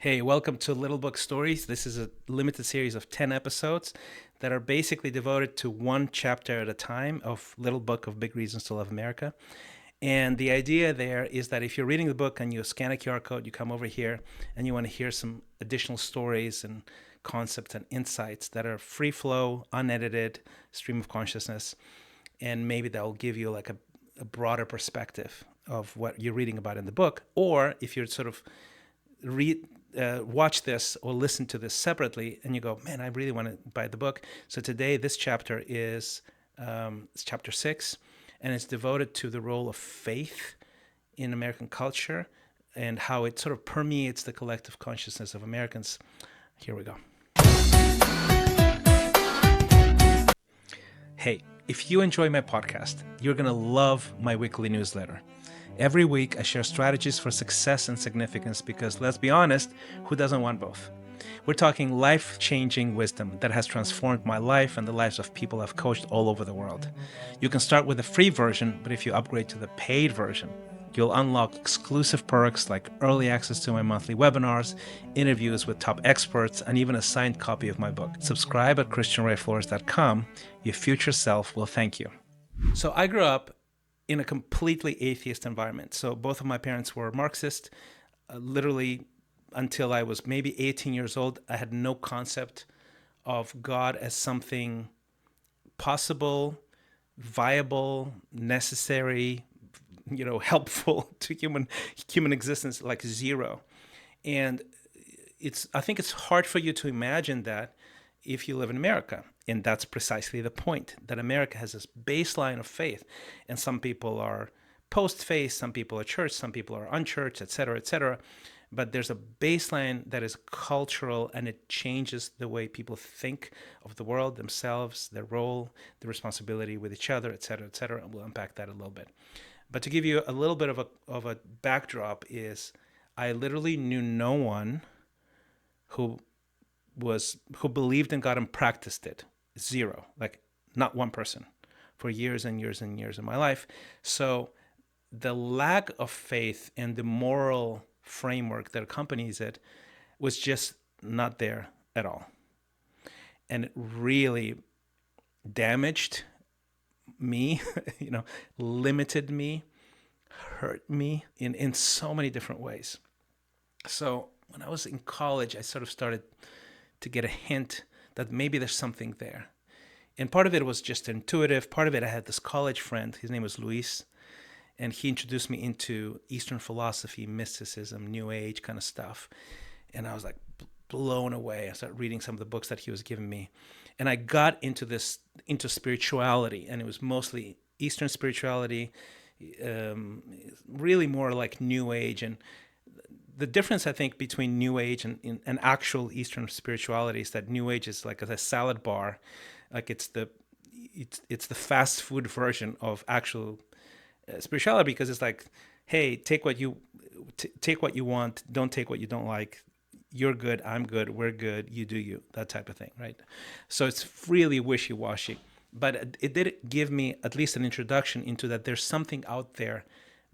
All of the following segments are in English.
Hey, welcome to Little Book Stories. This is a limited series of 10 episodes that are basically devoted to one chapter at a time of Little Book of Big Reasons to Love America. And the idea there is that if you're reading the book and you scan a QR code, you come over here and you want to hear some additional stories and concepts and insights that are free flow, unedited, stream of consciousness. And maybe that will give you like a broader perspective of what you're reading about in the book. Or if you're sort of watch this or listen to this separately and you go, man, I really want to buy the book. So today, this chapter is it's chapter 6, and it's devoted to the role of faith in American culture and how it sort of permeates the collective consciousness of Americans. Here we go. Hey, if you enjoy my podcast, you're going to love my weekly newsletter. Every week, I share strategies for success and significance because, let's be honest, who doesn't want both? We're talking life-changing wisdom that has transformed my life and the lives of people I've coached all over the world. You can start with the free version, but if you upgrade to the paid version, you'll unlock exclusive perks like early access to my monthly webinars, interviews with top experts, and even a signed copy of my book. Subscribe at christianrayflores.com. Your future self will thank you. So I grew up in a completely atheist environment. So both of my parents were Marxist. Literally until I was maybe 18 years old, I had no concept of God as something possible, viable, necessary, helpful to human existence, like zero. And I think it's hard for you to imagine that if you live in America. And that's precisely the point, that America has this baseline of faith. And some people are post-faith, some people are church, some people are unchurched, et cetera, et cetera. But there's a baseline that is cultural, and it changes the way people think of the world, themselves, their role, the responsibility with each other, et cetera, et cetera. And we'll unpack that a little bit. But to give you a little bit of a backdrop is I literally knew no one who believed in God and practiced it. Zero, like not one person, for years and years and years of my life. So the lack of faith and the moral framework that accompanies it was just not there at all. And it really damaged me, limited me, hurt me in so many different ways. So when I was in college, I sort of started to get a hint that maybe there's something there. And part of it was just intuitive. Part of it, I had this college friend, his name was Luis, and he introduced me into Eastern philosophy, mysticism, New Age kind of stuff. And I was like blown away. I started reading some of the books that he was giving me. And I got into spirituality, and it was mostly Eastern spirituality, really more like New Age. And the difference, I think, between New Age and actual Eastern spirituality is that New Age is like a salad bar, like it's the fast food version of actual spirituality, because it's like, hey, take what you want, don't take what you don't like. You're good, I'm good, we're good, you do you, that type of thing, right? So it's really wishy-washy, but it did give me at least an introduction into that there's something out there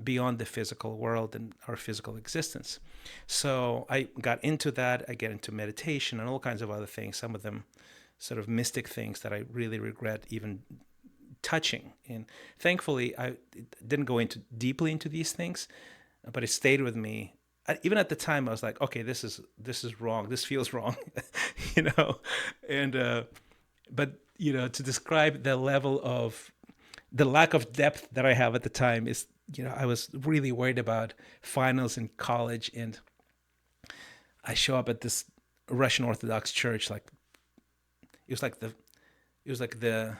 beyond the physical world and our physical existence. So I got into that. I get into meditation and all kinds of other things, some of them sort of mystic things that I really regret even touching. And thankfully, I didn't go deeply into these things, but it stayed with me. Even at the time, I was like, okay, this is wrong. This feels wrong, And but to describe the level of the lack of depth that I have at the time is, I was really worried about finals in college, and I show up at this Russian Orthodox church. Like it was like the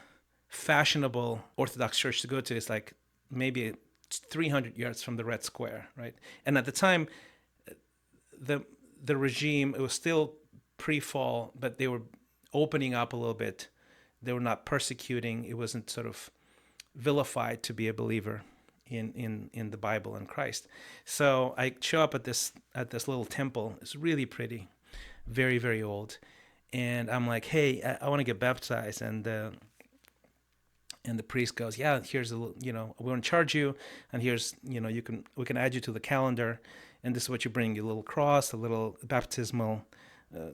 fashionable Orthodox church to go to. It's like maybe 300 yards from the Red Square, right? And at the time, the regime, it was still pre-fall, but they were opening up a little bit. They were not persecuting. It wasn't sort of vilified to be a believer in the Bible and Christ. So I show up at this little temple. It's really pretty, very, very old. And I'm like, hey, I want to get baptized. And the priest goes, yeah, here's we want to charge you, and here's we can add you to the calendar. and this is what you bring: your little cross, a little baptismal,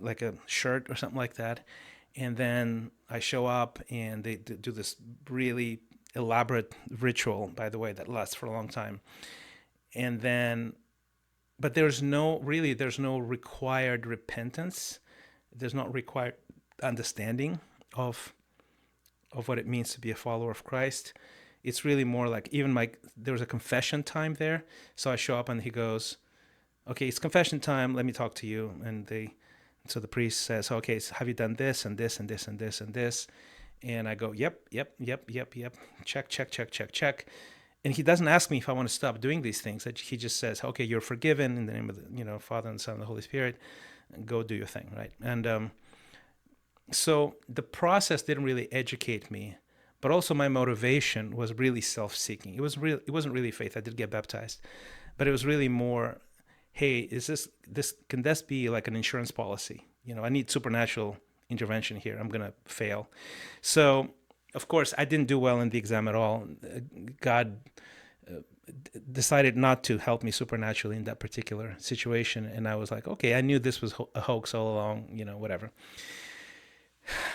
like a shirt or something like that. And then I show up, and they do this really elaborate ritual, by the way, that lasts for a long time. And then, but there's no required repentance. There's not required understanding of what it means to be a follower of Christ. It's really more like, even there was a confession time there. So I show up, and he goes, okay, it's confession time. Let me talk to you. So the priest says, okay, so have you done this and this and this and this and this? And I go, yep. Check. And he doesn't ask me if I want to stop doing these things. He just says, okay, you're forgiven in the name of the Father and the Son and the Holy Spirit. Go do your thing, right? And so the process didn't really educate me, but also my motivation was really self-seeking. It wasn't really faith. I did get baptized, but it was really more, hey, can this be like an insurance policy? I need supernatural intervention here. I'm gonna fail. So of course I didn't do well in the exam at all. God decided not to help me supernaturally in that particular situation, and I was like, okay, I knew this was a hoax all along, whatever.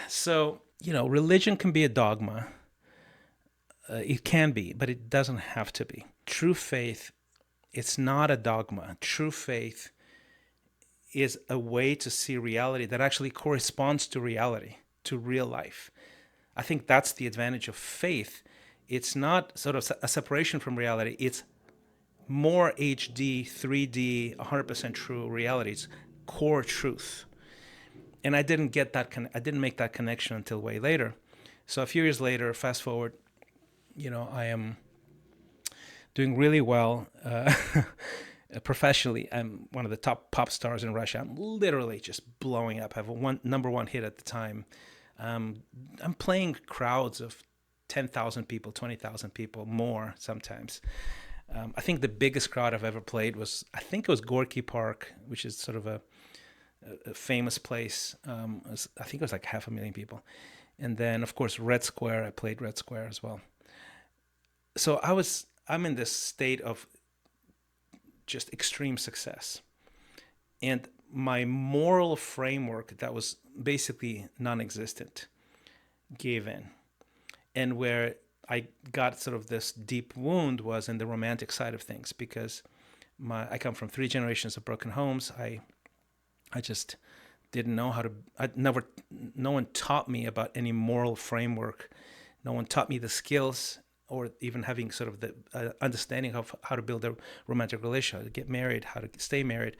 So religion can be a dogma. It can be, but it doesn't have to be. True faith, it's not a dogma. True faith is a way to see reality that actually corresponds to reality, to real life. I think that's the advantage of faith. It's not sort of a separation from reality. It's more HD, 3D, 100% true reality. It's core truth. And I didn't make that connection until way later. So a few years later, fast forward, I am doing really well professionally. I'm one of the top pop stars in Russia. I'm literally just blowing up. I have a number one hit at the time. I'm playing crowds of 10,000 people, 20,000 people, more sometimes. I think the biggest crowd I've ever played was Gorky Park, which is sort of a famous place. I think it was like 500,000 people. And then, of course, Red Square. I played Red Square as well. So I'm in this state of just extreme success. And my moral framework that was basically non-existent gave in. And where I got sort of this deep wound was in the romantic side of things, because I come from 3 generations of broken homes. I just didn't know how to, no one taught me about any moral framework. No one taught me the skills, or even having sort of the understanding of how to build a romantic relationship, how to get married, how to stay married.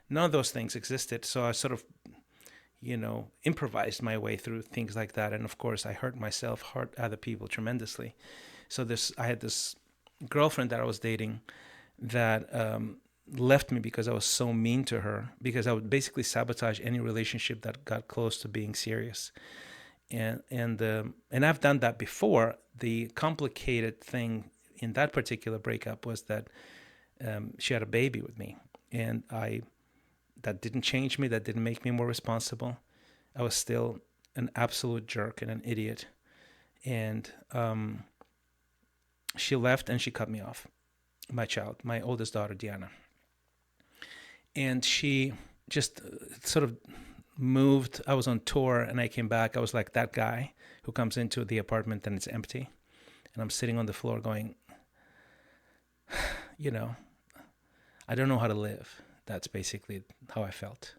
None of those things existed. So I sort of, improvised my way through things like that. And of course, I hurt myself, hurt other people tremendously. So I had this girlfriend that I was dating that left me because I was so mean to her, because I would basically sabotage any relationship that got close to being serious. And I've done that before. The complicated thing in that particular breakup was that she had a baby with me, and that didn't change me. That didn't make me more responsible. I was still an absolute jerk and an idiot. And she left, and she cut me off. My oldest daughter, Diana. And she just sort of moved. I was on tour, and I came back. I was like that guy who comes into the apartment and it's empty. And I'm sitting on the floor going, I don't know how to live. That's basically how I felt.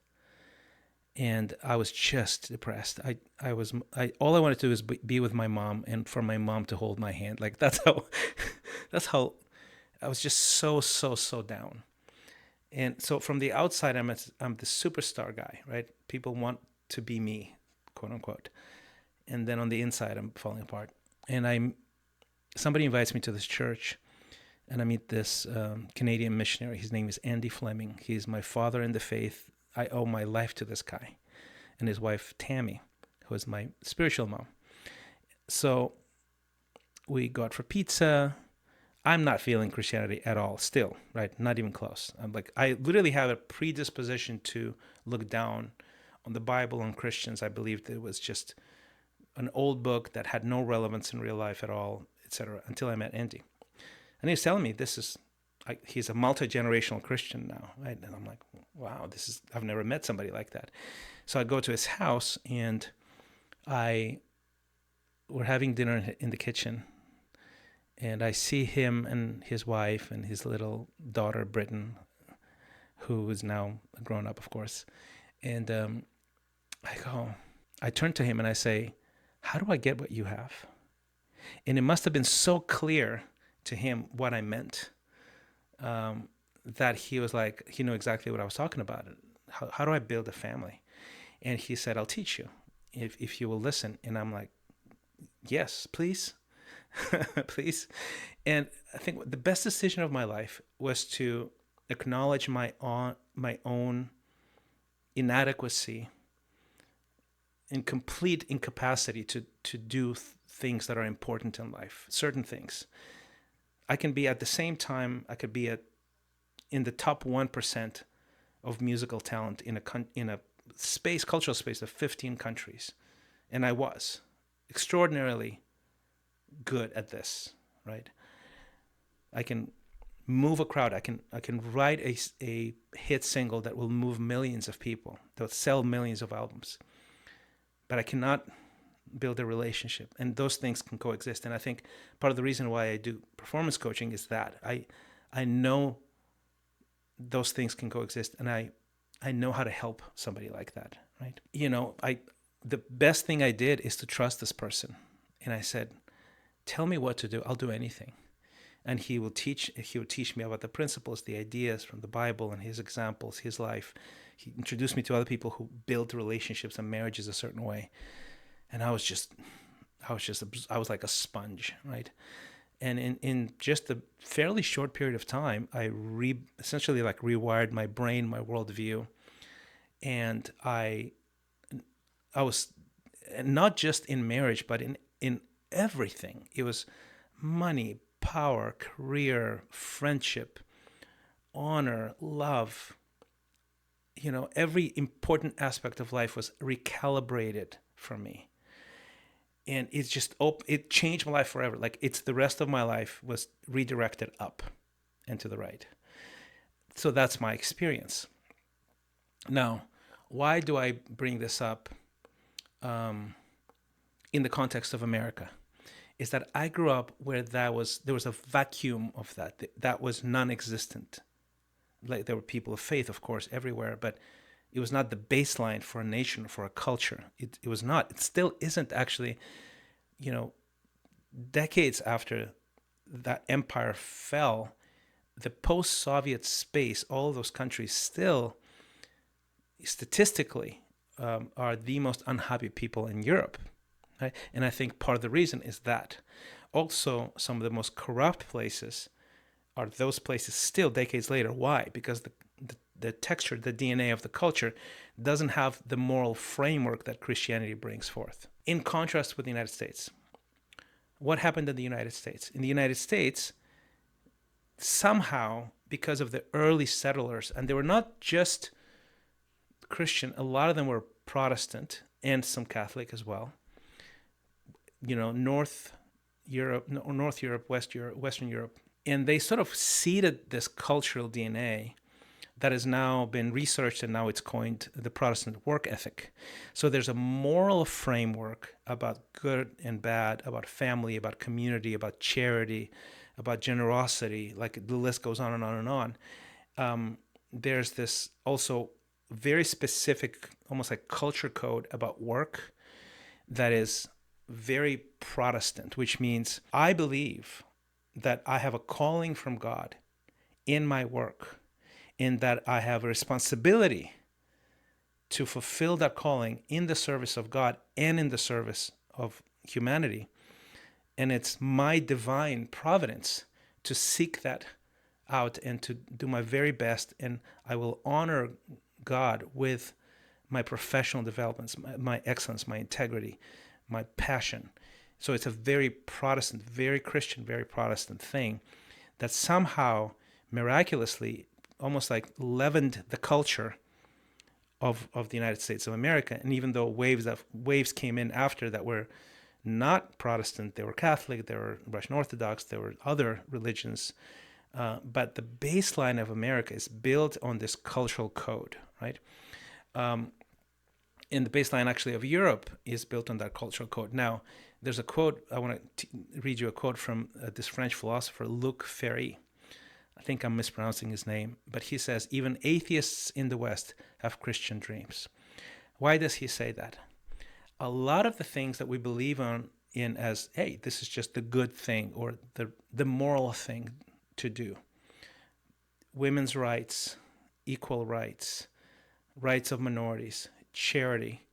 And I was just depressed. All I wanted to do is be with my mom, and for my mom to hold my hand. Like that's how I was just so down. And so from the outside, I'm the superstar guy, right? People want to be me, quote unquote. And then on the inside, I'm falling apart. And somebody invites me to this church, and I meet this Canadian missionary. His name is Andy Fleming. He's my father in the faith. I owe my life to this guy, and his wife, Tammy, who is my spiritual mom. So we go out for pizza. I'm not feeling Christianity at all still, right? Not even close. I'm like, I literally have a predisposition to look down on the Bible, on Christians. I believed it was just an old book that had no relevance in real life at all, etc., until I met Andy. And he was telling me, he's a multi-generational Christian now, right? And I'm like, wow, I've never met somebody like that. So I go to his house, and we're having dinner in the kitchen, and I see him and his wife and his little daughter, Britton, who is now grown up, of course. And I turn to him and I say, how do I get what you have? And it must have been so clear to him what I meant, that he was like, he knew exactly what I was talking about. How do I build a family? And he said, I'll teach you if you will listen. And I'm like, yes, please. Please. And I think the best decision of my life was to acknowledge my own inadequacy and complete incapacity to do things that are important in life, certain things. I can be at the same time, I could be in the top 1% of musical talent in a cultural space of 15 countries. And I was extraordinarily good at this, right? I can move a crowd. I can write a hit single that will move millions of people, that will sell millions of albums. But I cannot build a relationship, and those things can coexist. And I think part of the reason why I do performance coaching is that I know those things can coexist, and I know how to help somebody like that, right? The best thing I did is to trust this person, and I said, tell me what to do, I'll do anything. And he would teach me about the principles, the ideas from the Bible and his examples, his life. He introduced me to other people who built relationships and marriages a certain way. And I was like a sponge, right? And in just a fairly short period of time, I essentially like rewired my brain, my worldview. And I was not just in marriage, but in everything. It was money, power, career, friendship, honor, love. Every important aspect of life was recalibrated for me. And it's just, it changed my life forever. Like the rest of my life was redirected up and to the right. So that's my experience. Now, why do I bring this up in the context of America? Is that I grew up where there was a vacuum of that was non-existent. Like there were people of faith, of course, everywhere, but it was not the baseline for a nation, for a culture. It was not. It still isn't actually. Decades after that empire fell, the post-Soviet space, all of those countries still, statistically, are the most unhappy people in Europe. Right? And I think part of the reason is that. Also, some of the most corrupt places are those places still decades later. Why? Because the texture, the DNA of the culture doesn't have the moral framework that Christianity brings forth. In contrast with the United States, what happened in the United States? In the United States, somehow, because of the early settlers, and they were not just Christian, a lot of them were Protestant and some Catholic as well. North Europe, Western Europe. And they sort of seeded this cultural DNA that has now been researched, and now it's coined the Protestant work ethic. So there's a moral framework about good and bad, about family, about community, about charity, about generosity, like the list goes on and on and on. There's this also very specific, almost like culture code about work that is very Protestant, which means I believe that I have a calling from God in my work, in that I have a responsibility to fulfill that calling in the service of God and in the service of humanity. And it's my divine providence to seek that out and to do my very best. And I will honor God with my professional developments, my excellence, my integrity, my passion. So it's a very Protestant, very Christian, very Protestant thing that somehow miraculously almost like leavened the culture of the United States of America. And even though waves came in after that were not Protestant, they were Catholic, they were Russian Orthodox, there were other religions, But the baseline of America is built on this cultural code, right? And the baseline actually of Europe is built on that cultural code. Now, there's a quote, I want to read you a quote from this French philosopher, Luc Ferry. I think I'm mispronouncing his name, but he says, even atheists in the West have Christian dreams. Why does he say that? A lot of the things that we believe in as, hey, this is just the good thing or the moral thing to do. Women's rights, equal rights, rights of minorities, charity,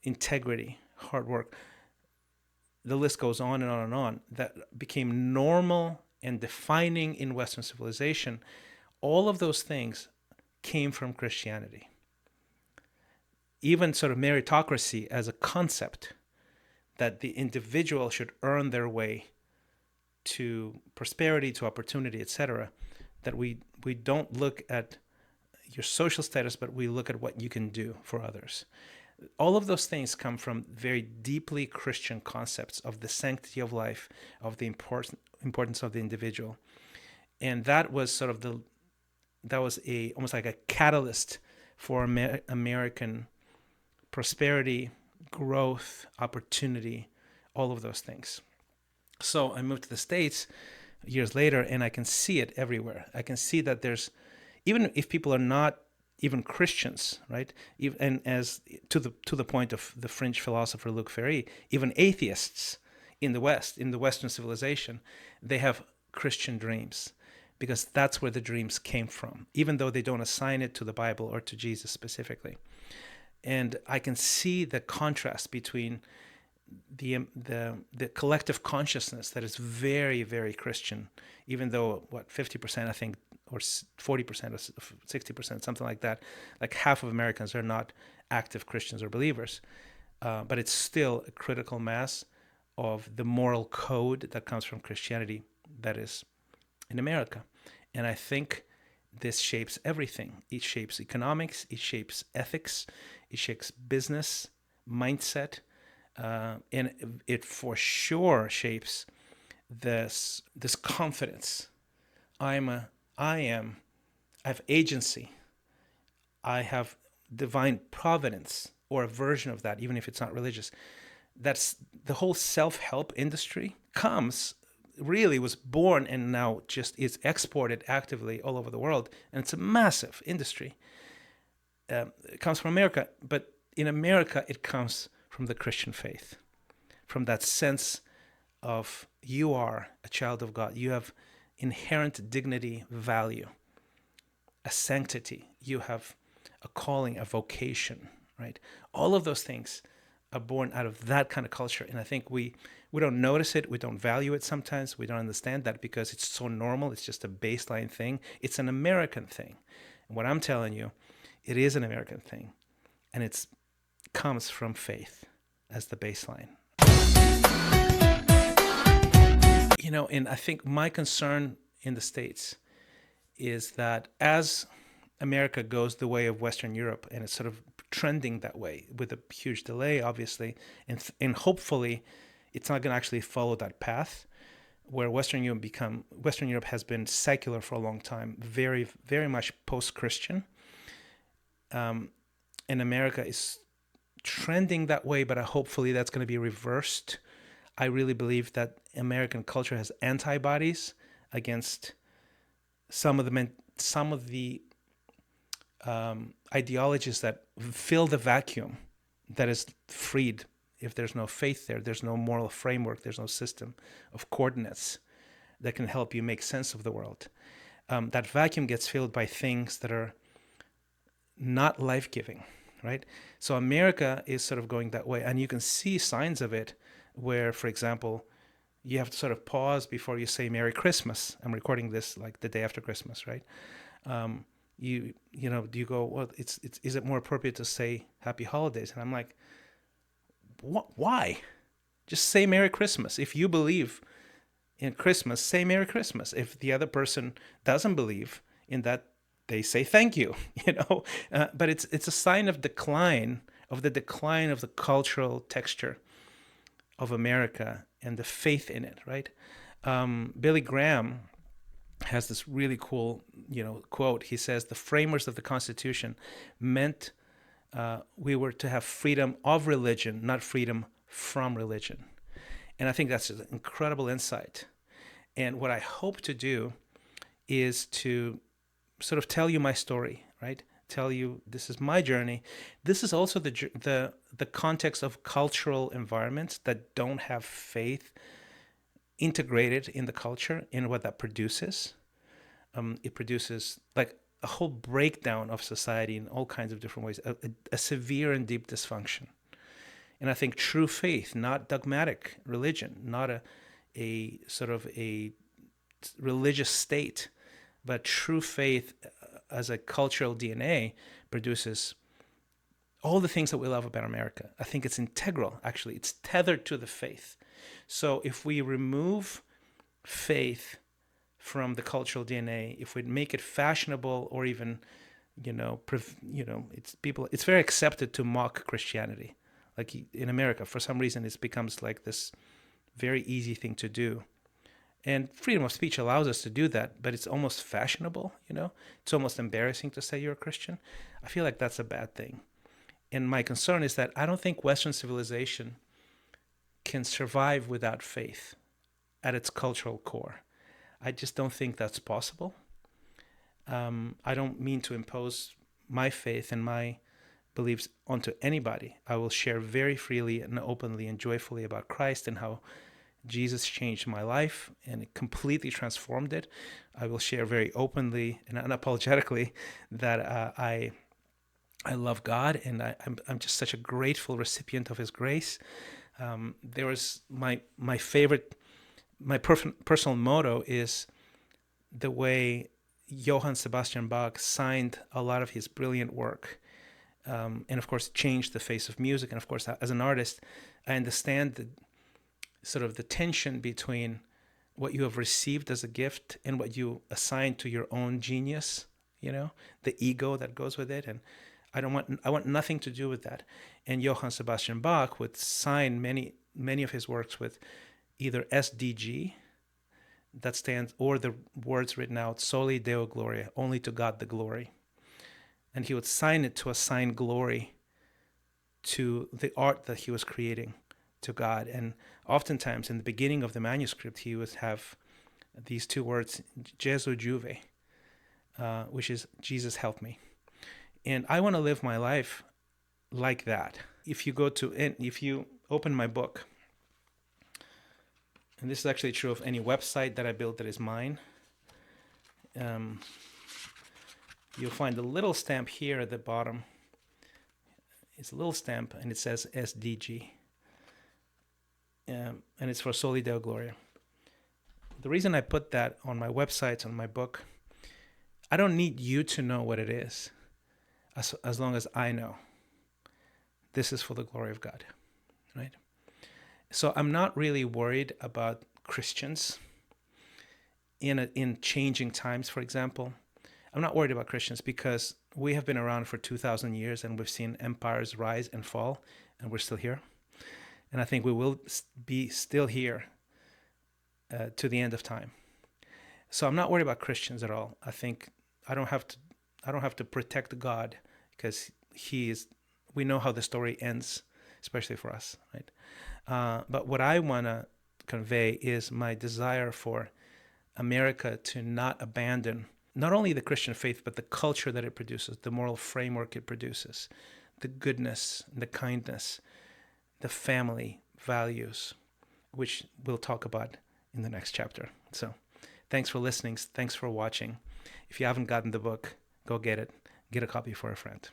integrity, hard work. The list goes on and on and on. That became normal and defining in Western civilization. All of those things came from Christianity. Even sort of meritocracy as a concept, that the individual should earn their way to prosperity, to opportunity, etc., that we don't look at your social status, but we look at what you can do for others. All of those things come from very deeply Christian concepts of the sanctity of life, of the importance of the individual. And that was sort of almost like a catalyst for American prosperity, growth, opportunity, all of those things. So I moved to the States years later, and I can see it everywhere. I can see that there's, even if people are not even Christians, right? And as to the point of the French philosopher Luc Ferry, even atheists in the West, in the Western civilization, they have Christian dreams, because that's where the dreams came from, even though they don't assign it to the Bible or to Jesus specifically. And I can see the contrast between the collective consciousness that is very, very Christian, even though 50%, I think, or 40% or 60%, something like that, like half of Americans are not active Christians or believers, but it's still a critical mass of the moral code that comes from Christianity that is in America. And I think this shapes everything. It shapes economics, it shapes ethics, it shapes business, mindset, and it for sure shapes this confidence. I have agency. I have divine providence, or a version of that, even if it's not religious. That's the whole self-help industry was born and now just is exported actively all over the world. And it's a massive industry. It comes from America, but in America, it comes from the Christian faith, from that sense of you are a child of God. You have inherent dignity, value, a sanctity. You have a calling, a vocation, right? All of those things are born out of that kind of culture. And I think we don't notice it. We don't value it sometimes. We don't understand that because it's so normal. It's just a baseline thing. It's an American thing. And what I'm telling you, it is an American thing. And it comes from faith as the baseline. And I think my concern in the States is that as America goes the way of Western Europe, and it's sort of trending that way with a huge delay, obviously, and hopefully it's not going to actually follow that path, where Western Europe has been secular for a long time, very, very much post-Christian, and America is trending that way, but hopefully that's going to be reversed. I really believe that American culture has antibodies against some of the ideologies that fill the vacuum that is freed. If there's no faith there's no moral framework, there's no system of coordinates that can help you make sense of the world. That vacuum gets filled by things that are not life-giving, right? So America is sort of going that way, and you can see signs of it where, for example, you have to sort of pause before you say Merry Christmas. I'm recording this like the day after Christmas, right? Do you go, well, is it more appropriate to say Happy Holidays? And I'm like, why? Just say Merry Christmas. If you believe in Christmas, say Merry Christmas. If the other person doesn't believe in that, they say thank you, But it's a sign of the decline of the cultural texture of America and the faith in it, right? Billy Graham has this really cool, quote. He says, "The framers of the Constitution meant we were to have freedom of religion, not freedom from religion." And I think that's an incredible insight. And what I hope to do is to sort of tell you my story, right? Tell you this is my journey. This is also the context of cultural environments that don't have faith integrated in the culture, in what that produces. It produces like a whole breakdown of society in all kinds of different ways, a severe and deep dysfunction. And I think true faith, not dogmatic religion, not a sort of a religious state, but true faith as a cultural DNA produces all the things that we love about America. I think it's integral, actually. It's tethered to the faith. So if we remove faith from the cultural DNA, if we make it fashionable or even, it's very accepted to mock Christianity. Like in America, for some reason, it becomes like this very easy thing to do. And freedom of speech allows us to do that, but it's almost fashionable, It's almost embarrassing to say you're a Christian. I feel like that's a bad thing. And my concern is that I don't think Western civilization can survive without faith at its cultural core. I just don't think that's possible. I don't mean to impose my faith and my beliefs onto anybody. I will share very freely and openly and joyfully about Christ and how Jesus changed my life and it completely transformed it. I will share very openly and unapologetically that I love God, and I'm just such a grateful recipient of His grace. There was my favorite, my personal motto is the way Johann Sebastian Bach signed a lot of his brilliant work, and of course changed the face of music. And of course, as an artist, I understand the tension between what you have received as a gift and what you assign to your own genius, the ego that goes with it. And I want nothing to do with that. And Johann Sebastian Bach would sign many of his works with either SDG, that stands, or the words written out, Soli Deo Gloria, only to God the glory. And he would sign it to assign glory to the art that he was creating, to God. And oftentimes in the beginning of the manuscript, he would have these two words, Jesu Juve, which is Jesus help me. And I want to live my life like that. If you open my book, and this is actually true of any website that I build that is mine, you'll find a little stamp here at the bottom. It's a little stamp and it says SDG. And it's for Soli Deo Gloria. The reason I put that on my websites, on my book, I don't need you to know what it is, as long as I know. This is for the glory of God, right? So I'm not really worried about Christians in changing times, for example. I'm not worried about Christians because we have been around for 2,000 years and we've seen empires rise and fall, and we're still here. And I think we will be still here to the end of time. So I'm not worried about Christians at all. I think I don't have to protect God because we know how the story ends, especially for us, right? But what I want to convey is my desire for America to not abandon not only the Christian faith, but the culture that it produces, the moral framework it produces, the goodness, the kindness, the family values, which we'll talk about in the next chapter. So thanks for listening. Thanks for watching. If you haven't gotten the book, go get it. Get a copy for a friend.